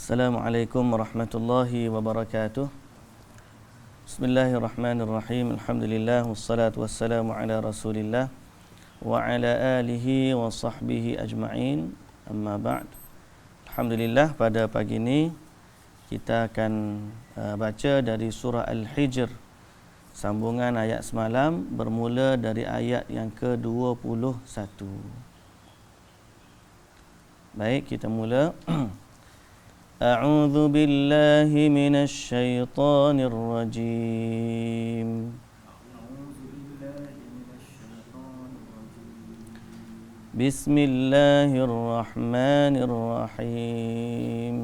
Assalamualaikum warahmatullahi wabarakatuh. Bismillahirrahmanirrahim. Alhamdulillah wassalatu wassalamu ala Rasulillah wa ala alihi wa sahbihi ajma'in. Amma ba'd. Alhamdulillah, pada pagi ini kita akan baca dari surah Al-Hijr, sambungan ayat semalam, bermula dari ayat yang ke-21. Baik, kita mula. أعوذ بالله من الشيطان الرجيم بسم الله الرحمن الرحيم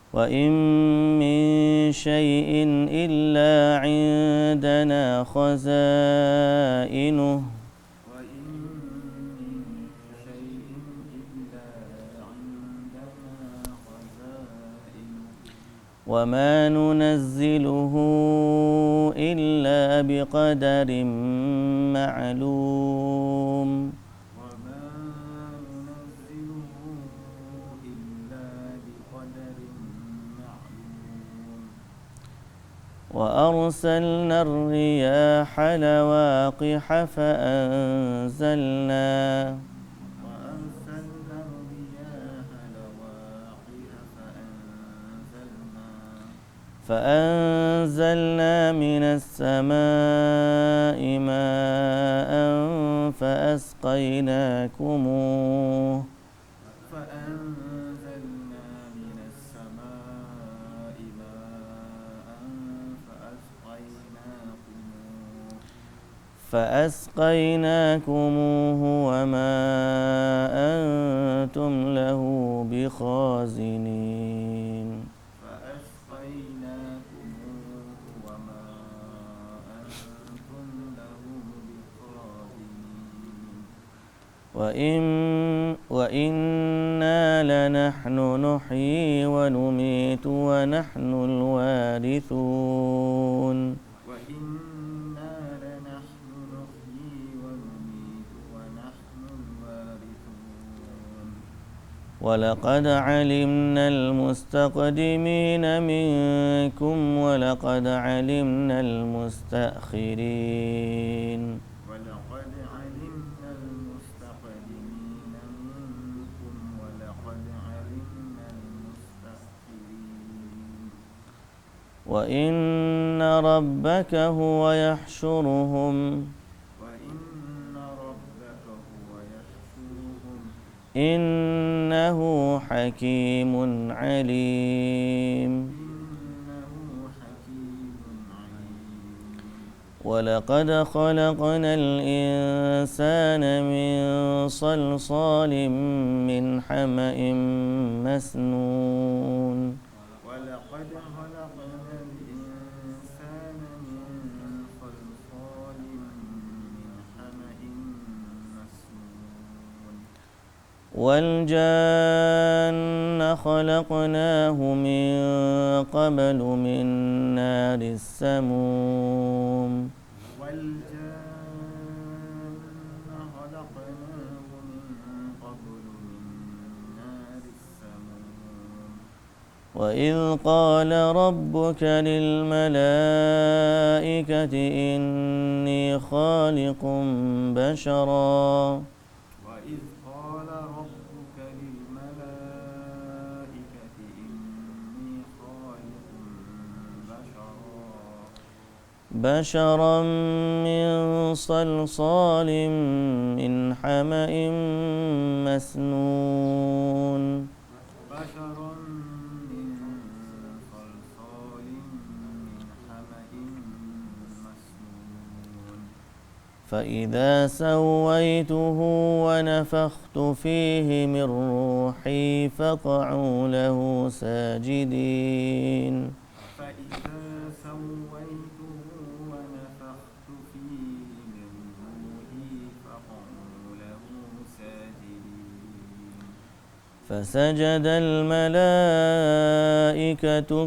وإن من شيء إلا عندنا خزائنه وما ننزله إلا بقدر معلوم وأرسلنا الرياح لواقح فأنزلنا من السماء ماء فأسقيناكموه وما أنتم له بخازنين وإنا لنحن نحيي ونميت ونحن الوارثون ولقد علمنا المستقدمين منكم ولقد علمنا المستأخرين وإن ربك هو يحشرهم إنه حكيم عليم ولقد خلقنا الإنسان من صلصال من حمأ مسنون والجان خلقناه من قبل من نار السموم وإذ قال ربك للملائكة إني خالق بشرا من صلصال من حمأ مسنون فإذا سويته ونفخت فيه من روحي فقعوا له ساجدين فسجد الملائكة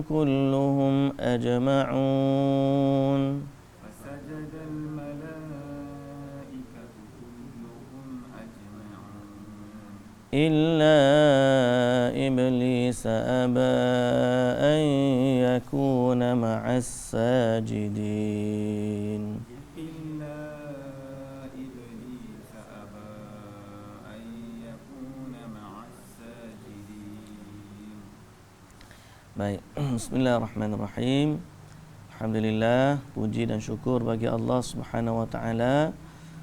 كلهم أجمعون إلا إبليس أبى أن يكون مع الساجدين إلا إبليس أبى أن يكون مع الساجدين. Baik, Bismillahirrahmanirrahim. Alhamdulillah, puji dan syukur bagi Allah Subhanahu wa taala.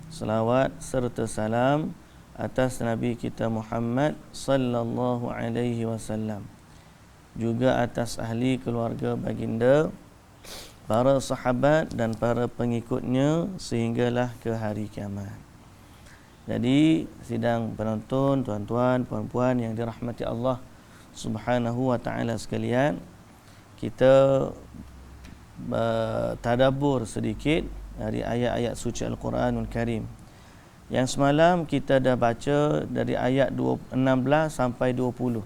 Selawat serta salam atas Nabi kita Muhammad sallallahu alaihi wasallam, juga atas ahli keluarga baginda, para sahabat dan para pengikutnya sehinggalah ke hari kiamat. Jadi sidang penonton, tuan-tuan, puan-puan yang dirahmati Allah Subhanahu wa taala sekalian, kita tadabbur sedikit dari ayat-ayat suci Al-Quranul Karim. Yang semalam kita dah baca dari ayat 16 sampai 20,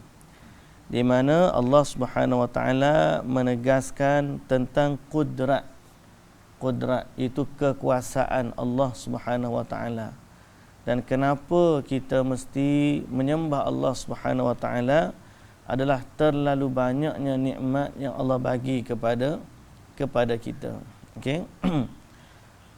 di mana Allah Subhanahu wa taala menegaskan tentang qudrat. Qudrat itu kekuasaan Allah Subhanahu wa taala. Dan kenapa kita mesti menyembah Allah Subhanahu wa taala adalah terlalu banyaknya nikmat yang Allah bagi kepada kita. Okey.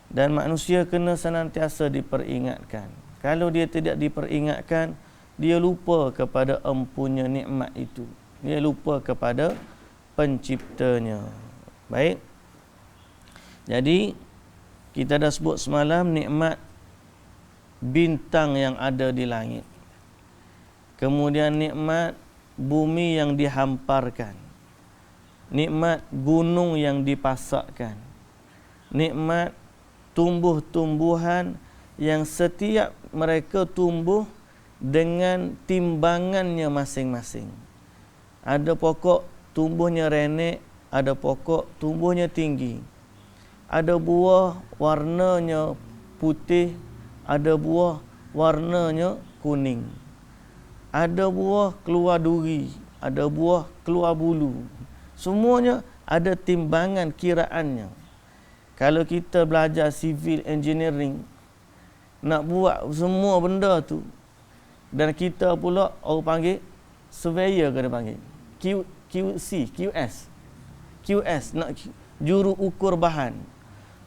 Dan manusia kena senantiasa diperingatkan. Kalau dia tidak diperingatkan, dia lupa kepada empunya nikmat itu. Dia lupa kepada penciptanya. Baik. Jadi kita dah sebut semalam nikmat bintang yang ada di langit. Kemudian nikmat bumi yang dihamparkan. Nikmat gunung yang dipasakkan. Nikmat tumbuh-tumbuhan yang setiap mereka tumbuh dengan timbangannya masing-masing. Ada pokok tumbuhnya renek, ada pokok tumbuhnya tinggi. Ada buah warnanya putih, ada buah warnanya kuning. Ada buah keluar duri, ada buah keluar bulu. Semuanya ada timbangan kiraannya. Kalau kita belajar civil engineering, nak buat semua benda tu, dan kita pula orang panggil surveyor, kena panggil QS, nak juru ukur bahan.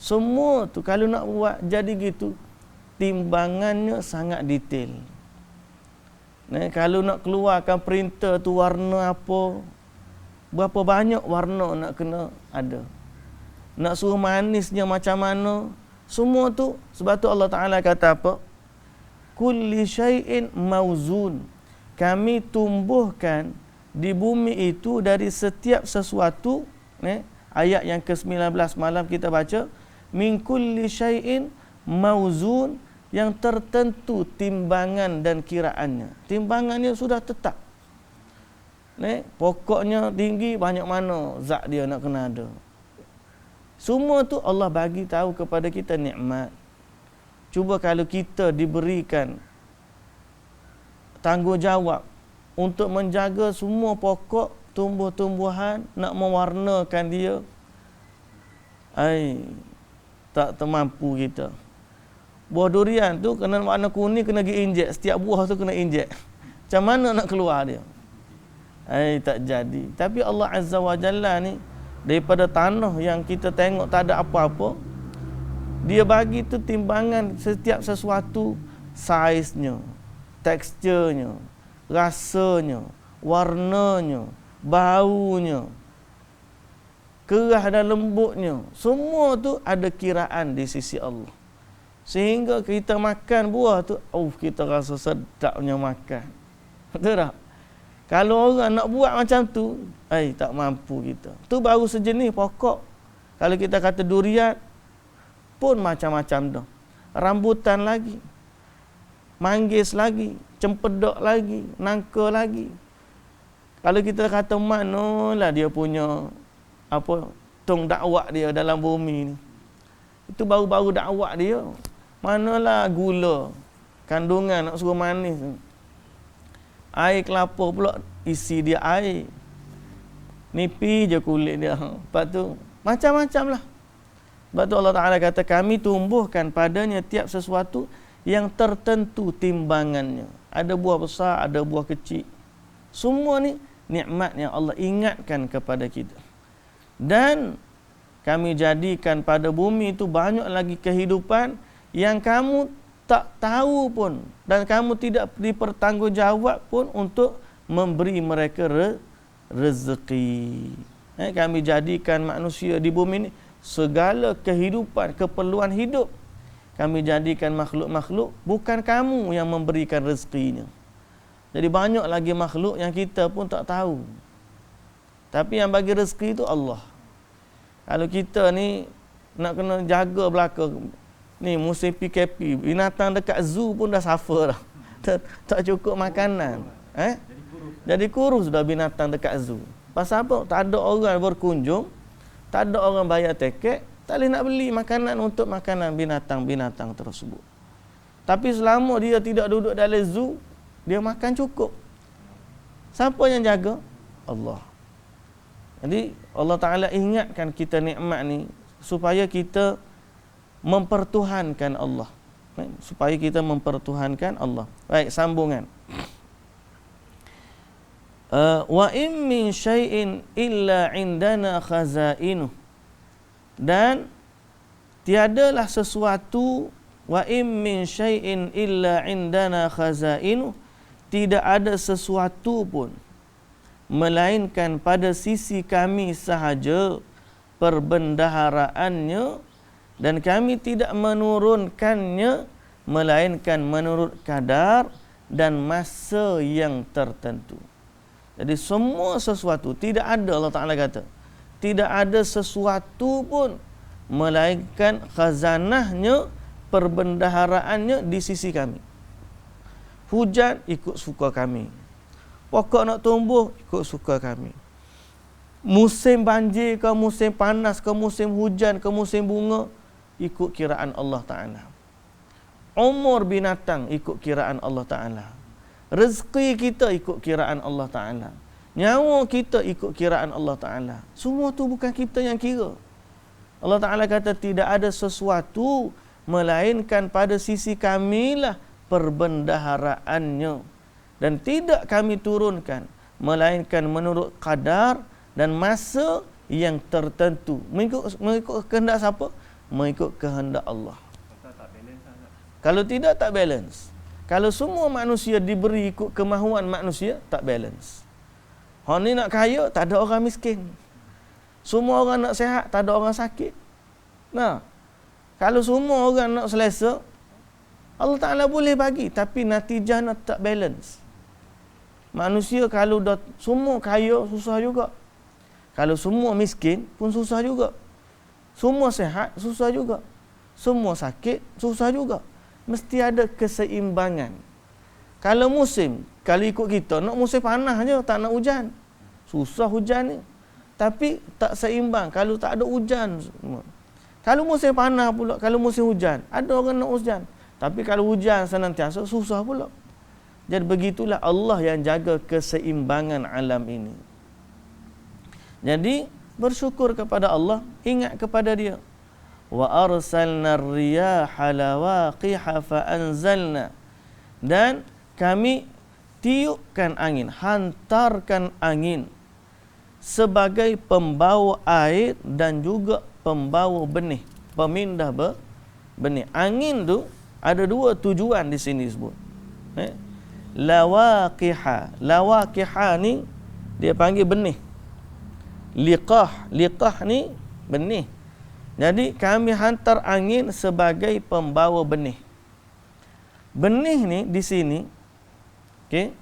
Semua tu kalau nak buat jadi gitu, timbangannya sangat detail. Kalau nak keluarkan printer tu warna apa, berapa banyak warna nak kena ada. Nak suruh manisnya macam mana, semua tu. Sebab tu Allah Ta'ala kata apa? Kulli syai'in mauzun. Kami tumbuhkan di bumi itu dari setiap sesuatu. Ayat yang ke-19 malam kita baca. Min kulli syai'in mauzun, yang tertentu timbangan dan kiraannya. Timbangannya sudah tetap. Pokoknya tinggi, banyak mana zat dia nak kena ada. Semua tu Allah bagi tahu kepada kita nikmat. Cuba kalau kita diberikan tanggungjawab untuk menjaga semua pokok, tumbuh-tumbuhan, nak mewarnakan dia, tak termampu kita. Buah durian tu kena warna kuning, kena pergi injek. Setiap buah tu kena injek. Macam mana nak keluar dia? Tak jadi. Tapi Allah Azza wa Jalla ni, daripada tanah yang kita tengok tak ada apa-apa, dia bagi tu timbangan setiap sesuatu, saiznya, teksturnya, rasanya, warnanya, baunya, kerah dan lembutnya. Semua tu ada kiraan di sisi Allah. Sehingga kita makan buah tu, kita rasa sedapnya makan. Betul tak? Kalau orang nak buat macam tu, tak mampu kita. Tu baru sejenis pokok. Kalau kita kata durian pun macam-macam dah. Rambutan lagi, manggis lagi, cempedok lagi, nangka lagi. Kalau kita kata manalah dia punya tong dakwah dia dalam bumi ni. Itu baru-baru dakwah dia. Manalah gula, kandungan nak suruh manis. Air kelapa pula isi dia air. Nipi je kulit dia. Lepas tu macam-macam lah. Sebab tu Allah Ta'ala kata kami tumbuhkan padanya tiap sesuatu yang tertentu timbangannya. ada buah besar, ada buah kecil. Semua ni nikmat yang Allah ingatkan kepada kita. Dan kami jadikan pada bumi itu banyak lagi kehidupan yang kamu tak tahu pun dan kamu tidak dipertanggungjawab pun untuk memberi mereka rezeki. Kami jadikan manusia di bumi ini segala kehidupan, keperluan hidup. Kami jadikan makhluk-makhluk, bukan kamu yang memberikan rezekinya. Jadi banyak lagi makhluk yang kita pun tak tahu. Tapi yang bagi rezeki itu Allah. Kalau kita ni nak kena jaga belaka, ni musim PKP, binatang dekat zoo pun dah suffer dah. Tak cukup makanan. Jadi kurus dah binatang dekat zoo. Pasal apa? Tak ada orang berkunjung, tak ada orang bayar tiket, tak boleh nak beli makanan untuk makanan binatang-binatang tersebut. Tapi selama dia tidak duduk dalam zoo, dia makan cukup. Siapa yang jaga? Allah. Jadi Allah Ta'ala ingatkan kita nikmat ni supaya kita mempertuhankan Allah. Supaya kita mempertuhankan Allah. Baik, sambungan. Wa in min syai'in illa indana khazainuh. Dan tiadalah sesuatu, wa in min syai'in illa indana khazainuh, tidak ada sesuatu pun melainkan pada sisi kami sahaja perbendaharaannya, dan kami tidak menurunkannya melainkan menurut kadar dan masa yang tertentu. Jadi semua sesuatu, tidak ada, Allah Ta'ala kata, tidak ada sesuatu pun melainkan khazanahnya, perbendaharaannya di sisi kami. Hujan ikut suka kami. Pokok nak tumbuh ikut suka kami. Musim banjir ke, musim panas ke, musim hujan ke, musim bunga, ikut kiraan Allah Ta'ala. Umur binatang ikut kiraan Allah Ta'ala. Rezeki kita ikut kiraan Allah Ta'ala. Nyawa kita ikut kiraan Allah Ta'ala. Semua tu bukan kita yang kira. Allah Ta'ala kata tidak ada sesuatu melainkan pada sisi kamilah perbendaharaannya, dan tidak kami turunkan melainkan menurut kadar dan masa yang tertentu. Mengikut kehendak siapa? Mengikut kehendak Allah. Kalau tidak, tak balance. Kalau semua manusia diberi ikut kemahuan manusia, tak balance. Orang ni nak kaya, tak ada orang miskin. Semua orang nak sihat, tak ada orang sakit. Nah, kalau semua orang nak selesa, Allah Ta'ala boleh bagi, tapi natijahnya tak balance. Manusia kalau dah semua kaya, susah juga. Kalau semua miskin pun susah juga. Semua sihat, susah juga. Semua sakit, susah juga. Mesti ada keseimbangan. Kalau musim, kalau ikut kita, nak musim panas je, tak nak hujan. Susah hujan ni. Tapi tak seimbang kalau tak ada hujan. Kalau musim panas pula, kalau musim hujan, ada orang nak hujan. Tapi kalau hujan senantiasa, susah pula. Jadi begitulah Allah yang jaga keseimbangan alam ini. Jadi bersyukur kepada Allah, ingat kepada Dia. Wa arsalna ar-riyaha lawaqiha fa anzalna. Dan kami tiupkan angin, hantarkan angin sebagai pembawa air dan juga pembawa benih, pemindah benih. Angin tu ada dua tujuan di sini sebut. Lawaqiha. Lawaqiha ni dia panggil benih. Liqah ni benih. Jadi kami hantar angin sebagai pembawa benih. Benih ni di sini, okey,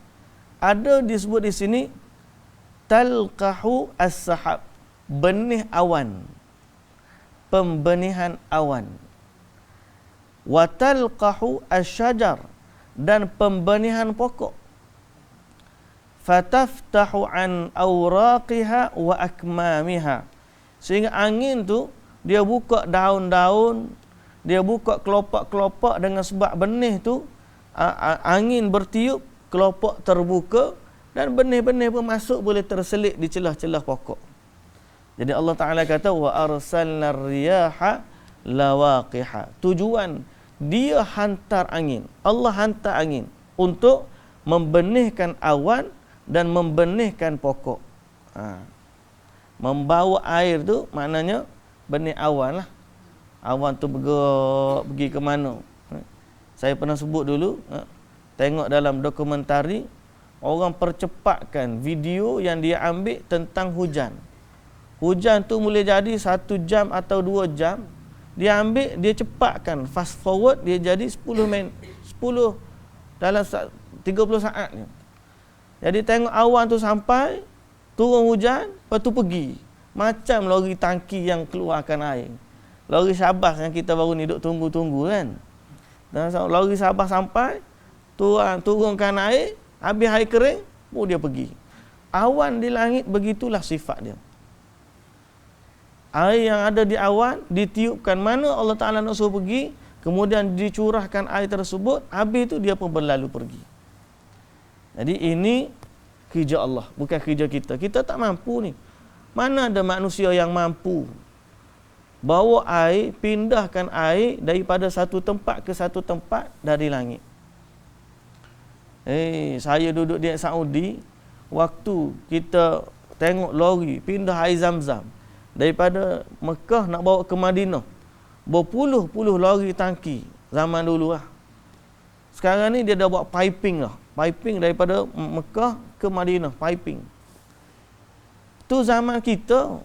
ada disebut di sini talqahu as-sahab, benih awan, pembenihan awan. Wa talqahu asy-syajar, dan pembenihan pokok. Fataftahu an awraqiha wa akmamiha, sehingga angin tu dia buka daun-daun, dia buka kelopak-kelopak, dengan sebab benih tu angin bertiup, kelopak terbuka dan benih-benih pun masuk, boleh terselit di celah-celah pokok. Jadi Allah Ta'ala kata wa arsalna riyaha lawaqiha. Tujuan dia hantar angin, Allah hantar angin untuk membenihkan awan dan membenihkan pokok. Membawa air tu maknanya benih awan lah. Awan tu bergerak pergi ke mana. Saya pernah sebut dulu, tengok dalam dokumentari, orang percepatkan video yang dia ambil tentang hujan. Hujan tu boleh jadi 1 jam atau 2 jam. Dia ambil, dia cepatkan, fast forward, dia jadi 10 dalam 30 saat. Jadi tengok awan tu sampai, turun hujan, lepas tu pergi. Macam lori tangki yang keluarkan air. Lori Sabah yang kita baru ni duk tunggu-tunggu kan. Dan lori Sabah sampai, turunkan air, habis air kering, dia pergi. Awan di langit begitulah sifat dia. Air yang ada di awan ditiupkan mana Allah Ta'ala nak suruh pergi, kemudian dicurahkan air tersebut, habis itu dia pun berlalu pergi. Jadi ini kerja Allah, bukan kerja kita. Kita tak mampu ni. Mana ada manusia yang mampu bawa air, pindahkan air daripada satu tempat ke satu tempat dari langit. Saya duduk di Saudi, waktu kita tengok lori pindah air Zam-Zam daripada Mekah nak bawa ke Madinah, berpuluh-puluh lori tangki zaman dulu lah. Sekarang ni dia dah buat piping lah. Piping daripada Mekah ke Madinah, piping. Tu zaman kita.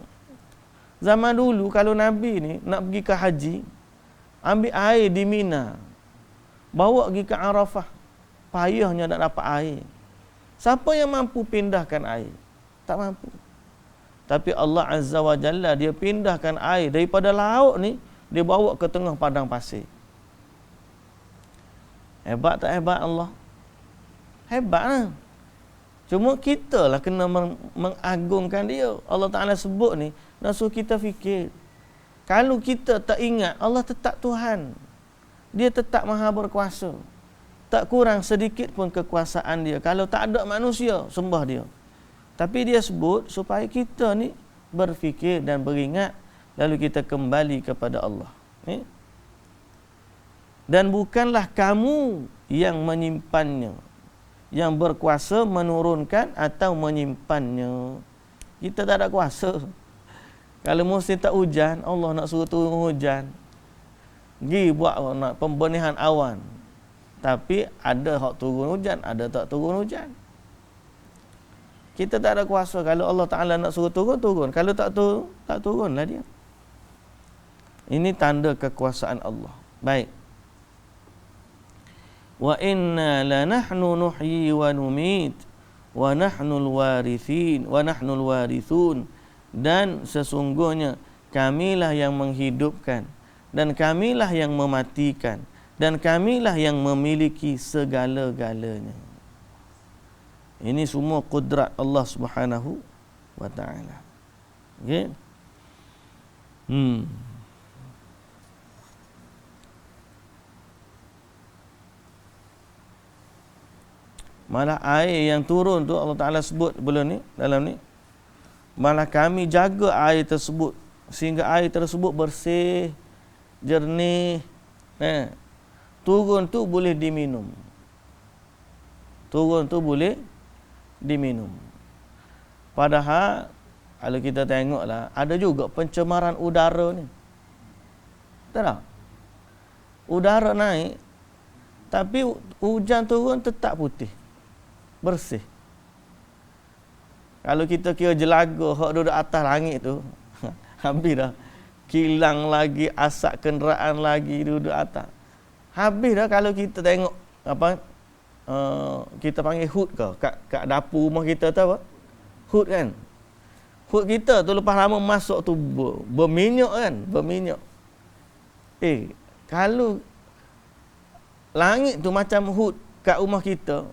Zaman dulu kalau Nabi ni nak pergi ke haji, ambil air di Mina, bawa pergi ke Arafah, payahnya nak dapat air. Siapa yang mampu pindahkan air? Tak mampu. Tapi Allah Azza wa Jalla, dia pindahkan air daripada laut ni, dia bawa ke tengah padang pasir. Hebat tak hebat Allah? Hebat lah. Cuma kita lah kena mengagungkan dia. Allah Ta'ala sebut ni, nak suruh kita fikir. Kalau kita tak ingat, Allah tetap Tuhan. Dia tetap maha berkuasa. Tak kurang sedikit pun kekuasaan dia. Kalau tak ada manusia, sembah dia. Tapi dia sebut supaya kita ni berfikir dan beringat, lalu kita kembali kepada Allah. Dan bukanlah kamu yang menyimpannya, yang berkuasa menurunkan atau menyimpannya. Kita tak ada kuasa. Kalau musim tak hujan, Allah nak suruh turun hujan, pergi buat pembenihan awan. Tapi ada hak turun hujan, ada tak turun hujan. Kita tak ada kuasa. Kalau Allah Ta'ala nak suruh turun, turun. Kalau tak turunlah dia. Ini tanda kekuasaan Allah. Baik. Wa inna lanahnu nuhyi wa numit wa nahnul warithin wa nahnul warithun. Dan sesungguhnya kamilah yang menghidupkan dan kamilah yang mematikan dan kamilah yang memiliki segala-galanya. Ini semua kudrat Allah Subhanahu wa Ta'ala. Okey. Malah air yang turun tu Allah Ta'ala sebut belum ni, dalam ni. Malah kami jaga air tersebut sehingga air tersebut bersih, jernih. Turun tu boleh diminum. Turun tu boleh diminum. Padahal kalau kita tengoklah, ada juga pencemaran udara ni. Betul tak? Udara naik, tapi hujan turun tetap putih, bersih. Kalau kita kira jelaga hak duduk atas langit tu, habis dah. Kilang lagi, asap kenderaan lagi duduk atas. Habis dah kalau kita tengok apa, kita panggil hood ke kat dapur rumah kita tu apa? Hood kan. Hood kita tu lepas lama masuk tu berminyak kan, berminyak. Kalau langit tu macam hood kat rumah kita,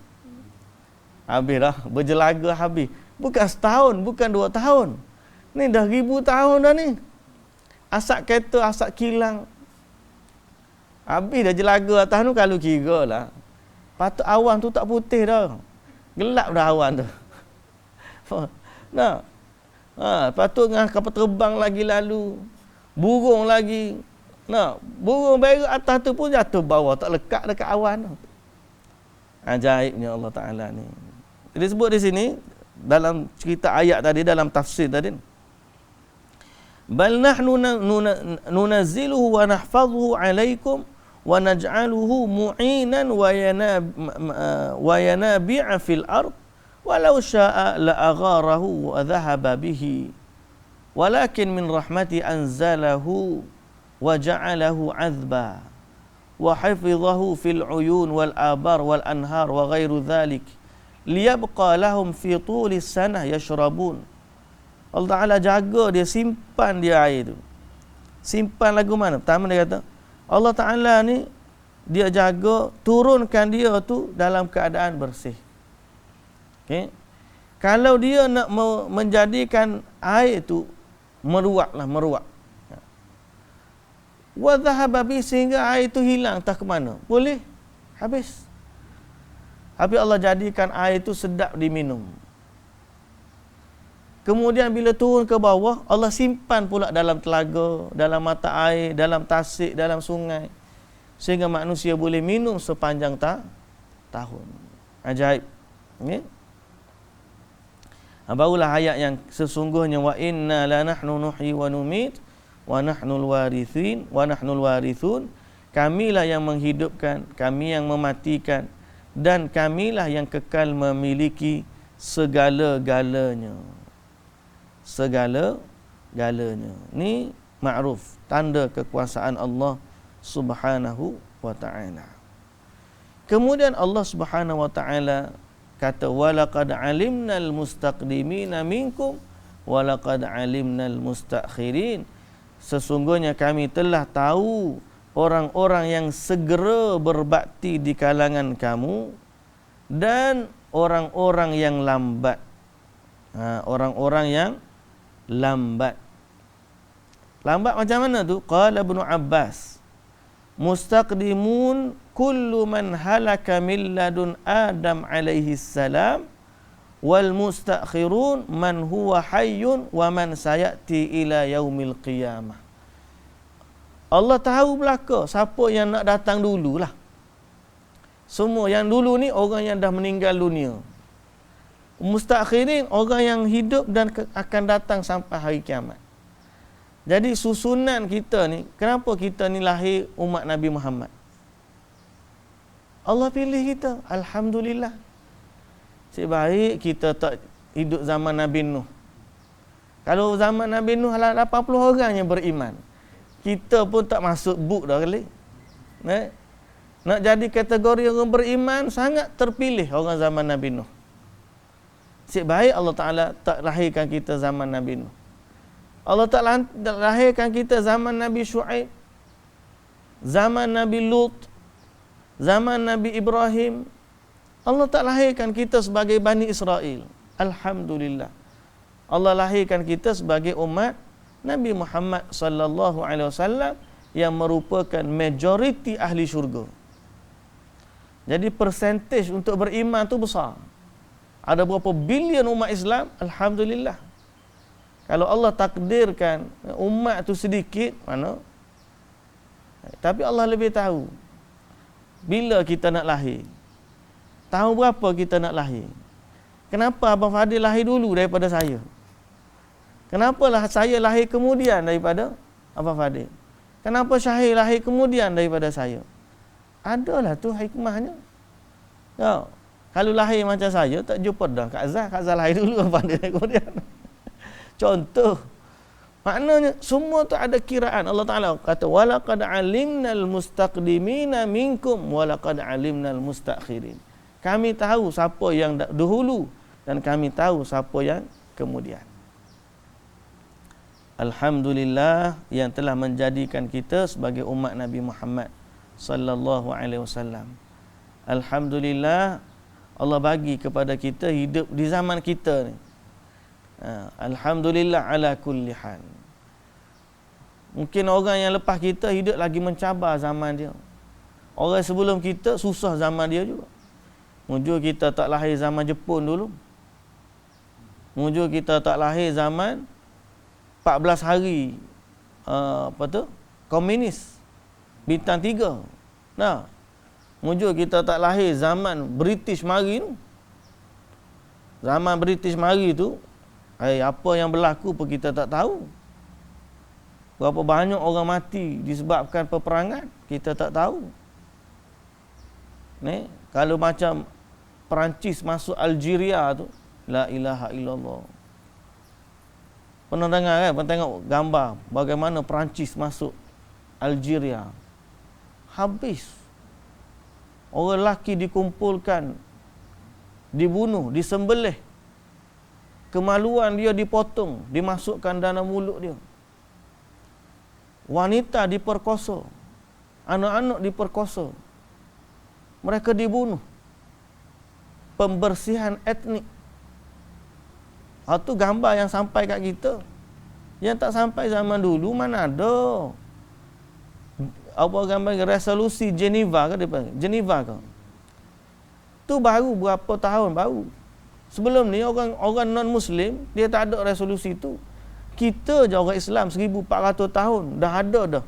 habis dah, berjelaga habis. Bukan setahun, bukan 2 tahun. Ni dah 1000 tahun dah ni. Asap kereta, asap kilang. Habis dah jelaga atas tu kalau kira lah. Patut awan tu tak putih dah. Gelap dah awan tu. Nah. Patut dengan kapal terbang lagi lalu. Burung lagi. Nah, burung berak atas tu pun jatuh bawah, tak lekat dekat awan tu. Ajaibnya Allah Ta'ala ni. Disebut di sini dalam cerita ayat tadi, dalam tafsir tadi, bal nahnu nunazziluhu wa nahfazuhu alaikum wa naj'aluhu mu'inan wa yanabi'a fil ard walau sya'a la'agharahu wa dhahaba bihi walakin min rahmati anzalahu wa ja'alahu 'adhba wa hafizahu fil uyun wal abar wal anhar wa ghairu dhalik liyabqa lahum fi tulis sanah yashrabun. Allah Ta'ala jaga dia, simpan dia air tu. Simpan lagu mana? Pertama dia kata, Allah Ta'ala ni dia jaga, turunkan dia tu dalam keadaan bersih. Okay? Kalau dia nak menjadikan air tu meruak. Wa dhahaba bi, sehingga air tu hilang, entah ke mana. Boleh, habis. Tapi Allah jadikan air tu sedap diminum. Kemudian bila turun ke bawah, Allah simpan pula dalam telaga, dalam mata air, dalam tasik, dalam sungai, sehingga manusia boleh minum sepanjang tahun. Ajaib. Okay? Barulah ayat yang sesungguhnya, wa inna la nahnu nuhyi wa numit wa nahnul warithin wa nahnul warithun. Kamilah yang menghidupkan, kami yang mematikan, dan kamilah yang kekal memiliki segala-galanya. Segala-galanya. Ni ma'ruf, tanda kekuasaan Allah Subhanahu wa ta'ala. Kemudian Allah Subhanahu wa ta'ala kata, walaqad alimnal mustaqdimina minkum walaqad alimnal mustakhirin. Sesungguhnya kami telah tahu orang-orang yang segera berbakti di kalangan kamu dan orang-orang yang lambat. Orang-orang yang lambat. Lambat macam mana tu? Qala Ibnu Abbas, mustaqdimun kullu man halaka min ladun Adam alaihi salam wal mustakhirun man huwa hayyun wa man sayati ila yaumil qiyamah. Allah tahu belaka siapa yang nak datang dululah. Semua yang dulu ni orang yang dah meninggal dunia. Mustakhirin orang yang hidup dan akan datang sampai hari kiamat. Jadi susunan kita ni, kenapa kita ni lahir umat Nabi Muhammad? Allah pilih kita, alhamdulillah. Sebaik kita tak hidup zaman Nabi Nuh. Kalau zaman Nabi Nuh 80 orang yang beriman, kita pun tak masuk book dah kali. Nak jadi kategori orang beriman, sangat terpilih orang zaman Nabi Nuh. Sebaik Allah Ta'ala tak lahirkan kita zaman Nabi Nuh. Allah tak lahirkan kita zaman Nabi Shu'aib, zaman Nabi Lut, zaman Nabi Ibrahim. Allah tak lahirkan kita sebagai Bani Israel. Alhamdulillah. Allah lahirkan kita sebagai umat Nabi Muhammad sallallahu alaihi wasallam yang merupakan majoriti ahli syurga. Jadi persentage untuk beriman tu besar. Ada berapa bilion umat Islam? Alhamdulillah. Kalau Allah takdirkan umat tu sedikit, mana? Tapi Allah lebih tahu bila kita nak lahir. Tahu berapa kita nak lahir. Kenapa Abang Fadil lahir dulu daripada saya? Kenapalah saya lahir kemudian daripada Abang Fadil? Kenapa Syahir lahir kemudian daripada saya? Adalah tu hikmahnya. Ya. Kalau lahir macam saya, tak jumpa dah Kak Azhar lahir dulu, Abang Fadil kemudian. Contoh, maknanya semua tu ada kiraan. Allah Ta'ala kata, walaqad alimnal mustaqdimina minkum walaqad alimnal mustakhirin. Kami tahu siapa yang dahulu dan kami tahu siapa yang kemudian. Alhamdulillah yang telah menjadikan kita sebagai umat Nabi Muhammad sallallahu alaihi wasallam. Alhamdulillah Allah bagi kepada kita hidup di zaman kita ni. Alhamdulillah ala kulli hal. Mungkin orang yang lepas kita hidup lagi mencabar zaman dia. Orang sebelum kita susah zaman dia juga. Mujur kita tak lahir zaman Jepun dulu. Mujur kita tak lahir zaman 14 hari komunis bintang 3. Nah, Mujur kita tak lahir zaman British mari tu. Zaman British mari tu, apa yang berlaku pun kita tak tahu. Berapa banyak orang mati disebabkan peperangan, kita tak tahu. Kalau macam Perancis masuk Algeria tu, la ilaha illallah. Pernah dengar kan? Pernah tengok gambar bagaimana Perancis masuk Algeria. Habis. Orang lelaki dikumpulkan, dibunuh, disembelih. Kemaluan dia dipotong, dimasukkan dalam mulut dia. Wanita diperkosa. Anak-anak diperkosa. Mereka dibunuh. Pembersihan etnik. Itu gambar yang sampai kat kita. Yang tak sampai zaman dulu mana ada. Apa gambar resolusi Geneva ke dia panggil? Geneva ke? Tu baru berapa tahun baru. Sebelum ni orang non muslim dia tak ada resolusi tu. Kita je orang Islam 1400 tahun dah ada dah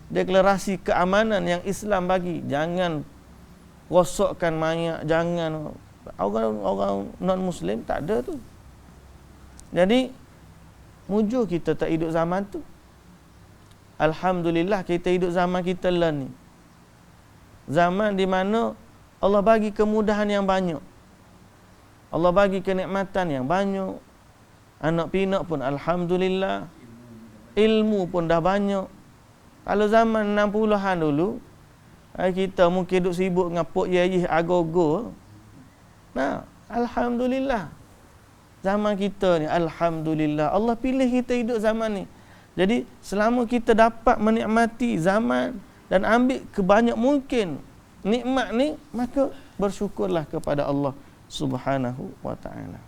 deklarasi keamanan yang Islam bagi. Jangan rosakkan mayat, jangan. Orang non muslim tak ada tu. Jadi mujur kita tak hidup zaman tu. Alhamdulillah kita hidup zaman kita lah ni. Zaman di mana Allah bagi kemudahan yang banyak. Allah bagi kenikmatan yang banyak. Anak pinak pun alhamdulillah. Ilmu pun dah banyak. Kalau zaman 60-an dulu, kita mungkin duduk sibuk dengan pok yayih agogo. Nah, alhamdulillah. Zaman kita ni alhamdulillah. Allah pilih kita hidup zaman ni. Jadi selama kita dapat menikmati zaman dan ambil kebanyak mungkin nikmat ni, maka bersyukurlah kepada Allah Subhanahu wa ta'ala.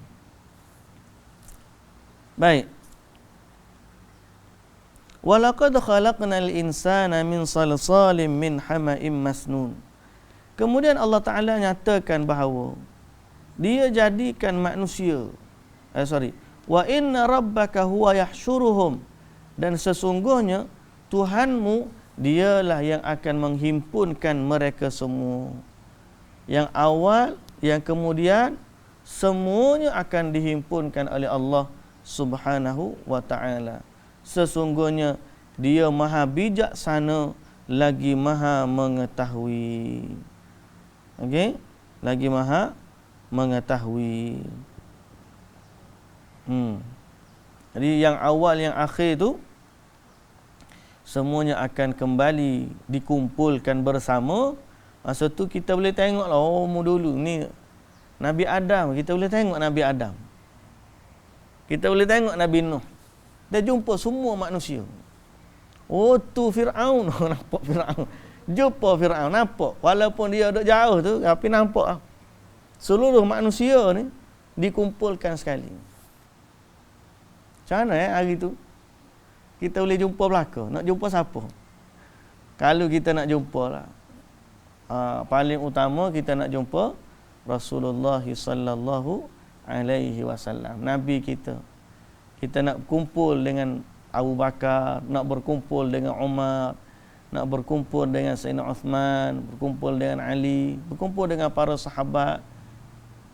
Baik. Walaqad khalaqnal insana min salsalin min hama'im masnun. Kemudian Allah Ta'ala nyatakan bahawa dia jadikan manusia. Wa inna rabbaka huwa yahsyuruhum. Dan sesungguhnya Tuhanmu dialah yang akan menghimpunkan mereka semua. Yang awal, yang kemudian semuanya akan dihimpunkan oleh Allah Subhanahu wa ta'ala. Sesungguhnya dia maha bijaksana lagi maha mengetahui. Okey? Lagi maha mengetahui. Jadi yang awal yang akhir tu semuanya akan kembali dikumpulkan bersama. Masa tu kita boleh tengok lah, dulu ni Nabi Adam, kita boleh tengok Nabi Adam. Kita boleh tengok Nabi Nuh. Dia jumpa semua manusia. Tu Fir'aun. Nampak Fir'aun. Jumpa Fir'aun, nampak. Walaupun dia duduk jauh tu, tapi nampak. Seluruh manusia ni dikumpulkan sekali. Macam mana hari tu? Kita boleh jumpa belaka. Nak jumpa siapa? Kalau kita nak jumpa lah. Paling utama kita nak jumpa Rasulullah sallallahu alaihi wasallam, Nabi kita. Kita nak kumpul dengan Abu Bakar, nak berkumpul dengan Umar, nak berkumpul dengan Sayyidina Uthman, berkumpul dengan Ali, berkumpul dengan para sahabat.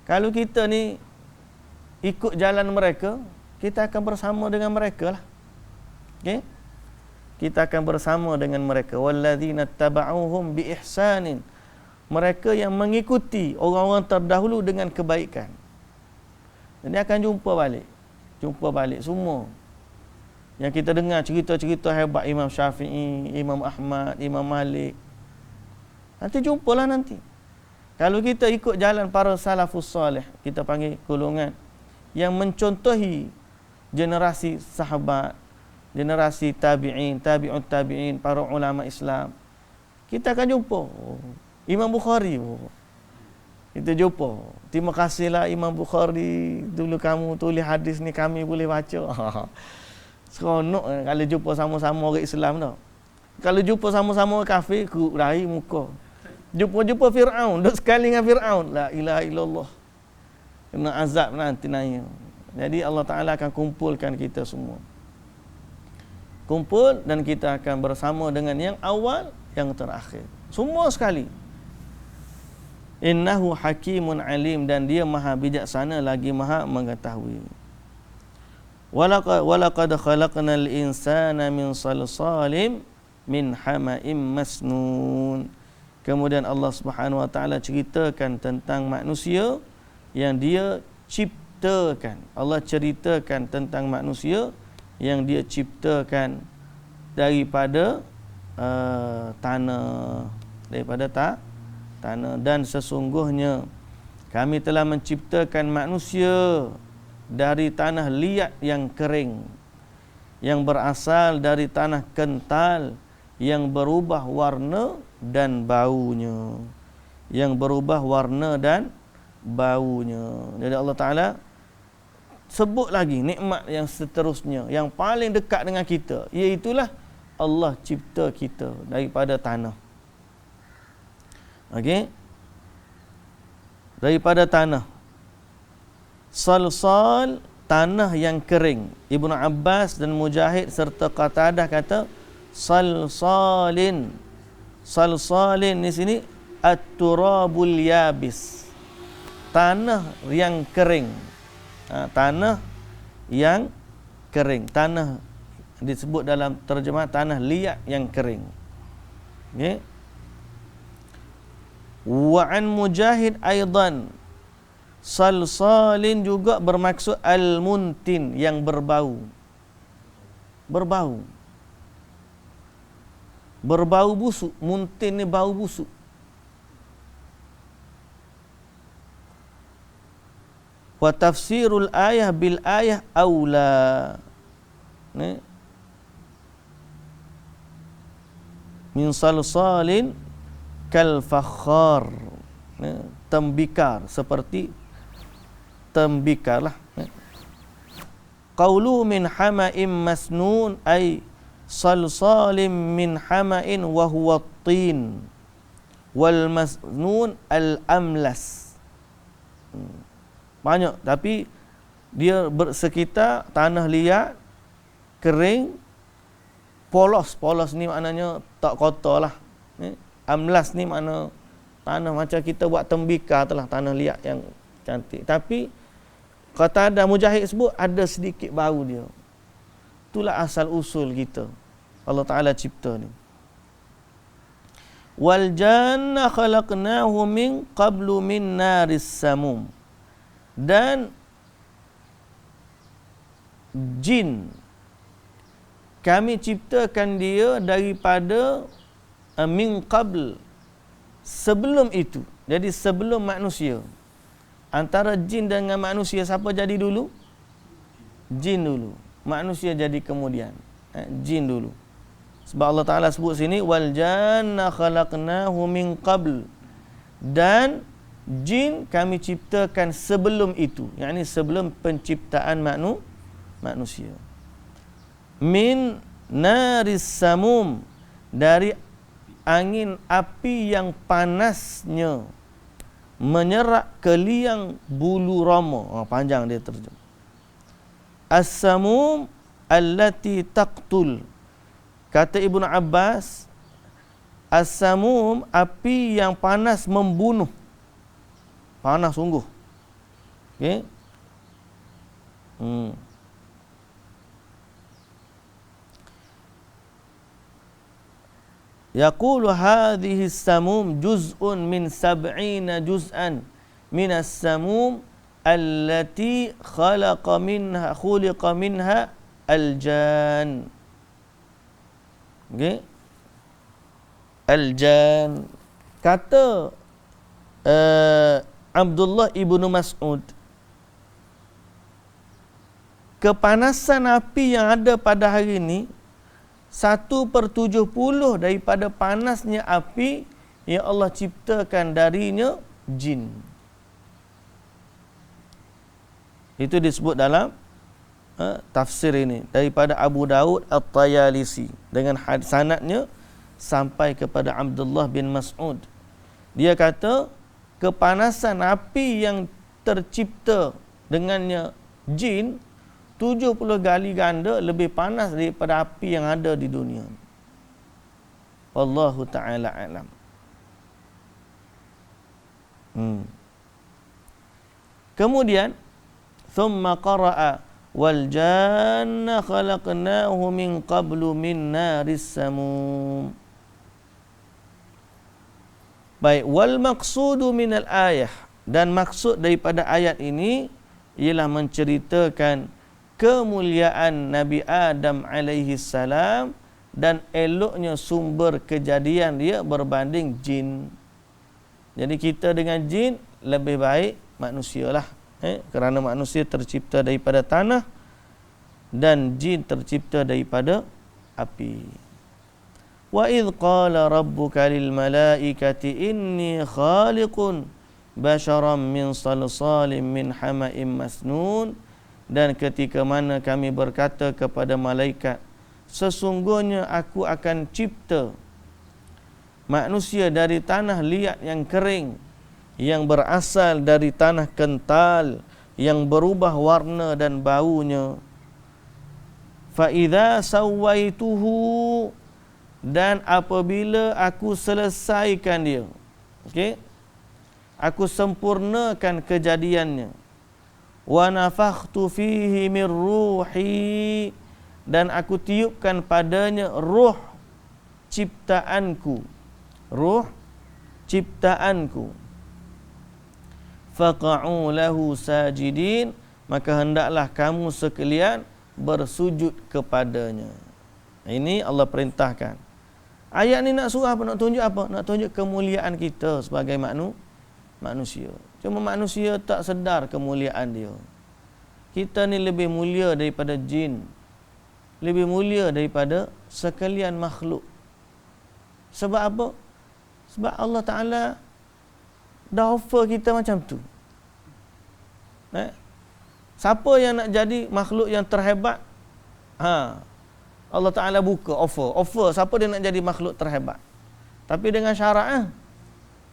Kalau kita ni ikut jalan mereka, kita akan bersama dengan mereka lah. Okay? Kita akan bersama dengan mereka. Walladzina taba'uhum bi ihsanin. Mereka yang mengikuti orang-orang terdahulu dengan kebaikan. Jadi akan jumpa balik. Jumpa balik semua. Yang kita dengar cerita-cerita hebat Imam Syafi'i, Imam Ahmad, Imam Malik. Nanti jumpalah nanti. Kalau kita ikut jalan para salafus salih, kita panggil golongan yang mencontohi generasi sahabat, generasi tabi'in, tabi'ut tabi'in, para ulama Islam. Kita akan jumpa Imam Bukhari. Kita jumpa. Terima kasihlah Imam Bukhari, dulu kamu tulis hadis ni kami boleh baca. Seronok kalau jumpa sama-sama orang Islam tau. Kalau jumpa sama-sama orang kafir, ku raih muka. Jumpa Fir'aun, duduk sekali dengan Fir'aun. La ilaha illallah. Kena azab nanti nanya. Jadi Allah Ta'ala akan kumpulkan kita semua. Kumpul dan kita akan bersama dengan yang awal, yang terakhir. Semua sekali. Innahu hakimun alim, dan dia maha bijaksana lagi maha mengetahui. Walaqad khalaqnal insana min salsalim min hama'im masnun. Kemudian Allah Subhanahu wa taala ceritakan tentang manusia yang dia ciptakan. Allah ceritakan tentang manusia yang dia ciptakan daripada tanah, tanah. Dan sesungguhnya kami telah menciptakan manusia dari tanah liat yang kering, yang berasal dari tanah kental, yang berubah warna dan baunya. Yang berubah warna dan baunya. Jadi Allah Ta'ala sebut lagi nikmat yang seterusnya, yang paling dekat dengan kita, iaitulah Allah cipta kita daripada tanah. Okey, daripada tanah. Salsal, tanah yang kering. Ibnu Abbas dan Mujahid serta Qatadah kata salsalin. Salsalin di sini at-turabul yabis, tanah yang kering. Tanah yang kering. Tanah disebut dalam terjemah tanah liat yang kering. Okay. Wa an Mujahid aidan, salsalin juga bermaksud al-muntin, yang berbau. Berbau. Berbau busuk. Muntin ni bau busuk. Wa tafsirul ayah bil ayah aula. Ni min salsalin kal fakhar, tembikar, seperti tembikar lah. Qaulu min hama'im masnun ay salsalim min hama'in wa huwa tin, wal masnun al amlas. Banyak, tapi dia bersekitar tanah liat, kering, polos. Polos ni maknanya tak kotor lah. Amlas ni makna tanah macam kita buat tembikar tu lah, tanah liat yang cantik. Tapi kata ada Mujahid sebut ada sedikit bau dia. Itulah asal usul kita, Allah Ta'ala cipta ni. Wal janna khalaqnahu min qablu min naris samum. Dan jin kami ciptakan dia daripada min qabl, sebelum itu. Jadi sebelum manusia. Antara jin dengan manusia, siapa jadi dulu? Jin dulu. Manusia jadi kemudian. Jin dulu. Sebab Allah Ta'ala sebut sini wal janna khalaqnahu min qabl, dan jin kami ciptakan sebelum itu, yakni sebelum penciptaan manusia. Min naris samum, dari angin api yang panasnya menyerak ke liang bulu roma. Panjang dia terjemah. As-samum allati taqtul. Kata Ibnu Abbas, as-samum, api yang panas membunuh. Panas sungguh. Okey. Yaqulu hadhihi as-samum juz'un min 70 juz'an min as-samum allati khuliqa minha al-jan. Okey. Al-jan. Kata Abdullah ibnu Mas'ud, kepanasan api yang ada pada hari ini 1/70 daripada panasnya api yang Allah ciptakan darinya jin. Itu disebut dalam tafsir ini daripada Abu Daud At-Tayalisi dengan sanadnya sampai kepada Abdullah bin Mas'ud. Dia kata kepanasan api yang tercipta dengannya jin 70 kali ganda lebih panas daripada api yang ada di dunia. Wallahu ta'ala alam. Kemudian thumma qara'a wal janna khalaqnahu min qablu min naris samum. Baik, wal maqsudu minal ayah, dan maksud daripada ayat ini ialah menceritakan kemuliaan Nabi Adam alaihi salam dan eloknya sumber kejadian dia berbanding jin. Jadi kita dengan jin lebih baik manusialah, kerana manusia tercipta daripada tanah dan jin tercipta daripada api. Wa idh qala rabbuka lil malaikati inni khaliqun basharan min salsalin min hama'in masnun. Dan ketika mana kami berkata kepada malaikat, sesungguhnya aku akan cipta manusia dari tanah liat yang kering, yang berasal dari tanah kental, yang berubah warna dan baunya. Fa idza sawaituhu, dan apabila aku selesaikan dia, okey, aku sempurnakan kejadiannya. Wa nafakhtu fihi min ruhi, dan aku tiupkan padanya ruh ciptaanku, ruh ciptaanku. Faqa'u lahu sajidin, maka hendaklah kamu sekalian bersujud kepadanya. Ini Allah perintahkan. Ayat ni nak surah apa? Nak tunjuk apa? Nak tunjuk kemuliaan kita sebagai manusia. Cuma manusia tak sedar kemuliaan dia. Kita ni lebih mulia daripada jin, lebih mulia daripada sekalian makhluk. Sebab apa? Sebab Allah Ta'ala dah offer kita macam tu. Siapa yang nak jadi makhluk yang terhebat? Allah Ta'ala buka offer. Siapa dia nak jadi makhluk terhebat? Tapi dengan syarat.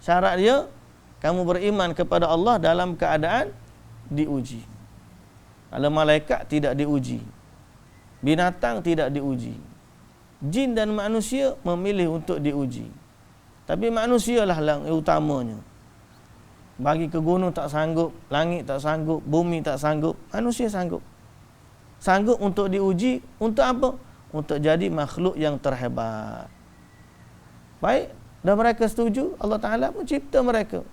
Syarat dia, kamu beriman kepada Allah dalam keadaan diuji. Kalau malaikat tidak diuji, binatang tidak diuji, jin dan manusia memilih untuk diuji. Tapi manusialah yang utamanya. Bagi ke gunung tak sanggup, langit tak sanggup, bumi tak sanggup, manusia sanggup. Sanggup untuk diuji. Untuk apa? Untuk jadi makhluk yang terhebat. Baik, dan mereka setuju. Allah Ta'ala mencipta mereka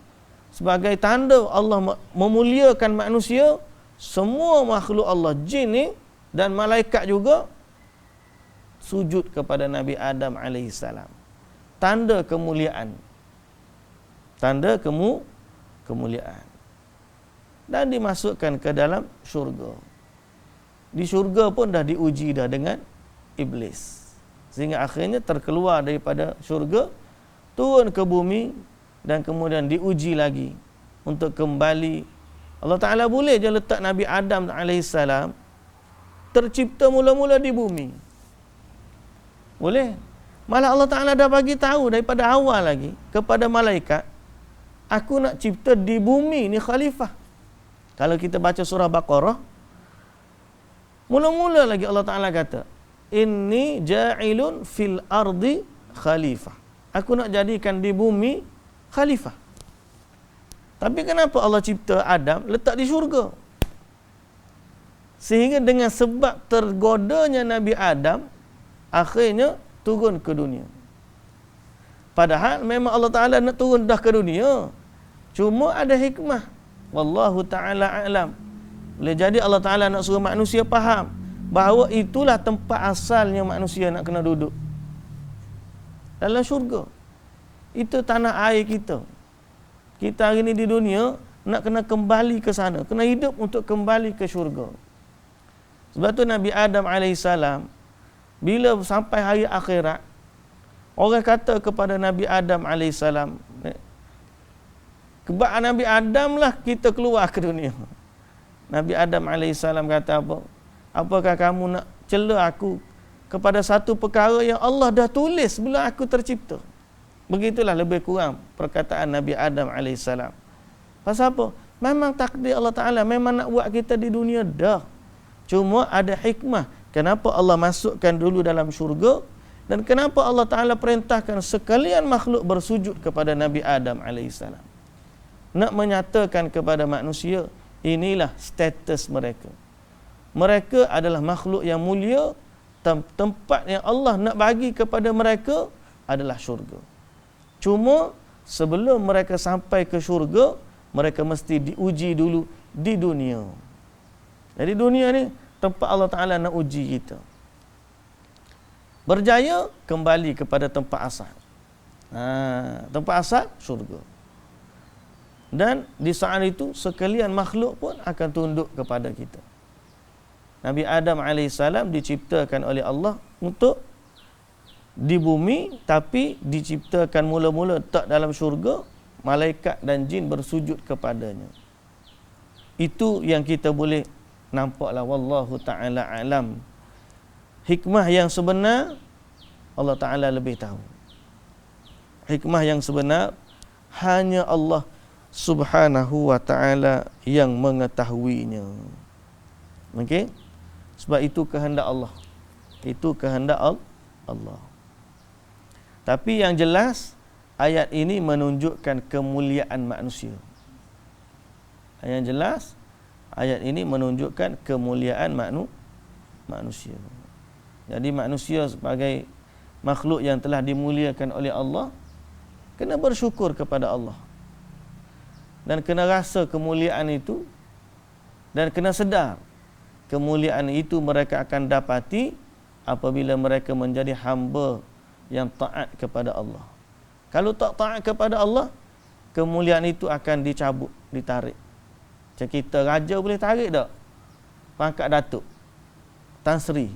sebagai tanda Allah memuliakan manusia. Semua makhluk Allah, jin ni dan malaikat juga sujud kepada Nabi Adam AS. Tanda kemuliaan. Tanda kemuliaan. Dan dimasukkan ke dalam syurga. Di syurga pun dah diuji dah dengan iblis. Sehingga akhirnya terkeluar daripada syurga, turun ke bumi, dan kemudian diuji lagi untuk kembali. Allah Ta'ala boleh je letak Nabi Adam AS tercipta mula-mula di bumi. Boleh. Malah Allah Ta'ala dah bagi tahu daripada awal lagi kepada malaikat, aku nak cipta di bumi ni khalifah. Kalau kita baca surah Baqarah, mula-mula lagi Allah Ta'ala kata, inni ja'ilun fil ardi khalifah. Aku nak jadikan di bumi khalifah. Tapi kenapa Allah cipta Adam letak di syurga? Sehingga dengan sebab tergodanya Nabi Adam, akhirnya turun ke dunia. Padahal memang Allah Ta'ala nak turun dah ke dunia. Cuma ada hikmah. Wallahu Ta'ala a'lam. Boleh jadi Allah Ta'ala nak suruh manusia faham bahawa itulah tempat asalnya manusia nak kena duduk. Dalam syurga. Itu tanah air kita. Kita hari ni di dunia nak kena kembali ke sana, kena hidup untuk kembali ke syurga. Sebab tu Nabi Adam AS bila sampai hari akhirat, orang kata kepada Nabi Adam AS, kebak Nabi Adam lah kita keluar ke dunia. Nabi Adam AS kata apa? Apakah kamu nak cela aku kepada satu perkara yang Allah dah tulis bila aku tercipta? Begitulah lebih kurang perkataan Nabi Adam AS. Pasal apa? Memang takdir Allah Ta'ala, memang nak buat kita di dunia dah. Cuma ada hikmah. Kenapa Allah masukkan dulu dalam syurga, dan kenapa Allah Ta'ala perintahkan sekalian makhluk bersujud kepada Nabi Adam AS. nak menyatakan kepada manusia, inilah status mereka. Mereka adalah makhluk yang mulia, tempat yang Allah nak bagi kepada mereka adalah syurga. Cuma sebelum mereka sampai ke syurga, mereka mesti diuji dulu di dunia. Jadi dunia ni tempat Allah Ta'ala nak uji kita. Berjaya, kembali kepada tempat asal. Tempat asal, syurga. Dan di saat itu, sekalian makhluk pun akan tunduk kepada kita. Nabi Adam AS diciptakan oleh Allah untuk di bumi, tapi diciptakan mula-mula tak dalam syurga, malaikat dan jin bersujud kepadanya. Itu yang kita boleh nampaklah, wallahu ta'ala alam. Hikmah yang sebenar Allah Ta'ala lebih tahu. Hikmah yang sebenar hanya Allah Subhanahu wa ta'ala yang mengetahuinya. Okey? Sebab itu kehendak Allah. Itu kehendak Allah. Tapi yang jelas, ayat ini menunjukkan kemuliaan manusia. Yang jelas, ayat ini menunjukkan kemuliaan manusia. Jadi manusia sebagai makhluk yang telah dimuliakan oleh Allah, kena bersyukur kepada Allah. Dan kena rasa kemuliaan itu, dan kena sedar kemuliaan itu mereka akan dapati apabila mereka menjadi hamba yang taat kepada Allah. Kalau tak taat kepada Allah, kemuliaan itu akan dicabut, ditarik. Macam kita raja boleh tarik tak? Pangkat datuk, Tan Sri,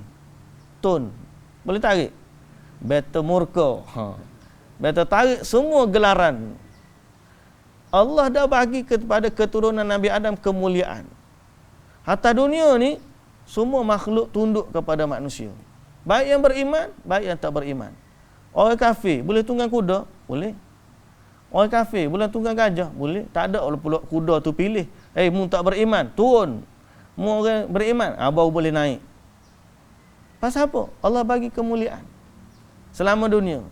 Tun, boleh tarik? Beta murka, beta tarik semua gelaran. Allah dah bagi kepada keturunan Nabi Adam kemuliaan. Hatta dunia ni, semua makhluk tunduk kepada manusia. Baik yang beriman, baik yang tak beriman. Orang kafir boleh tunggang kuda? Boleh. Orang kafir boleh tunggang gajah? Boleh. Tak ada pula kuda tu pilih. Mu tak beriman, turun. Mu orang beriman, baru boleh naik. Pasal apa? Allah bagi kemuliaan selama dunia.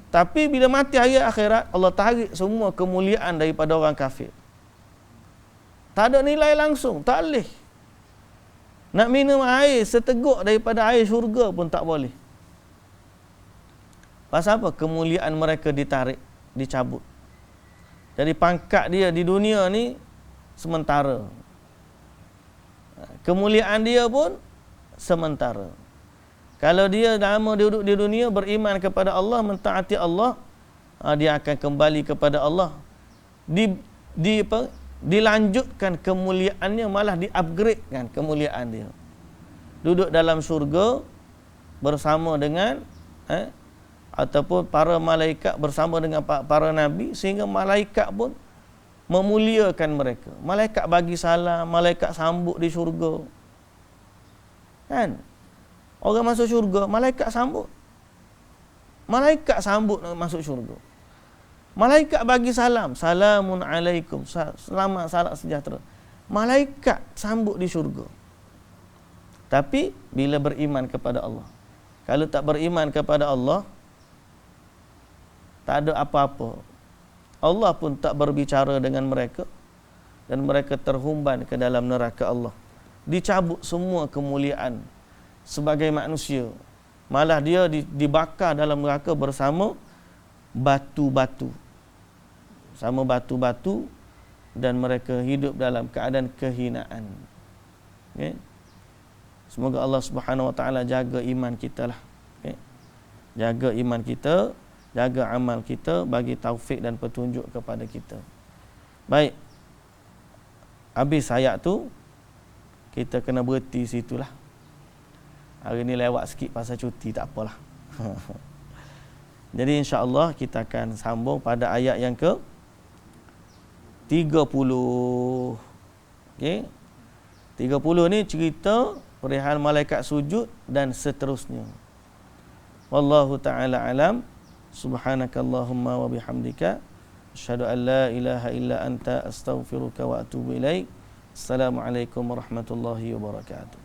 Tapi bila mati hari akhirat, Allah tarik semua kemuliaan daripada orang kafir. Tak ada nilai langsung, tak boleh. Nak minum air seteguk daripada air syurga pun tak boleh. Pasal apa? Kemuliaan mereka ditarik, dicabut. Jadi pangkat dia di dunia ni sementara. Kemuliaan dia pun sementara. Kalau dia lama duduk di dunia, beriman kepada Allah, mentaati Allah, dia akan kembali kepada Allah. Dilanjutkan kemuliaannya, malah di-upgradekan kemuliaan dia. Duduk dalam syurga bersama dengan ataupun para malaikat bersama dengan para nabi, sehingga malaikat pun memuliakan mereka. Malaikat bagi salam, malaikat sambut di syurga. Kan? Orang masuk syurga, malaikat sambut. Malaikat sambut masuk syurga. Malaikat bagi salam, salamun alaikum, selamat, salam sejahtera. Malaikat sambut di syurga. Tapi bila beriman kepada Allah. Kalau tak beriman kepada Allah, tak ada apa-apa. Allah pun tak berbicara dengan mereka, dan mereka terhumban ke dalam neraka Allah. Dicabut semua kemuliaan sebagai manusia. Malah dia dibakar dalam neraka bersama batu-batu. Sama batu-batu, dan mereka hidup dalam keadaan kehinaan. Okay? Semoga Allah Subhanahu Wa Taala jaga iman kita lah. Okay? Jaga iman kita, jaga amal kita, bagi taufik dan petunjuk kepada kita. Baik. Habis ayat tu, kita kena berhenti situlah. Hari ni lewat sikit pasal cuti, tak apalah. Jadi insya-Allah kita akan sambung pada ayat yang ke 30. Okey. 30 ni cerita perihal malaikat sujud dan seterusnya. Wallahu taala alam. Subhanakallahumma wa bihamdika asyhadu an la ilaha illa anta astaghfiruka wa atubu ilaik. Assalamualaikum warahmatullahi wabarakatuh.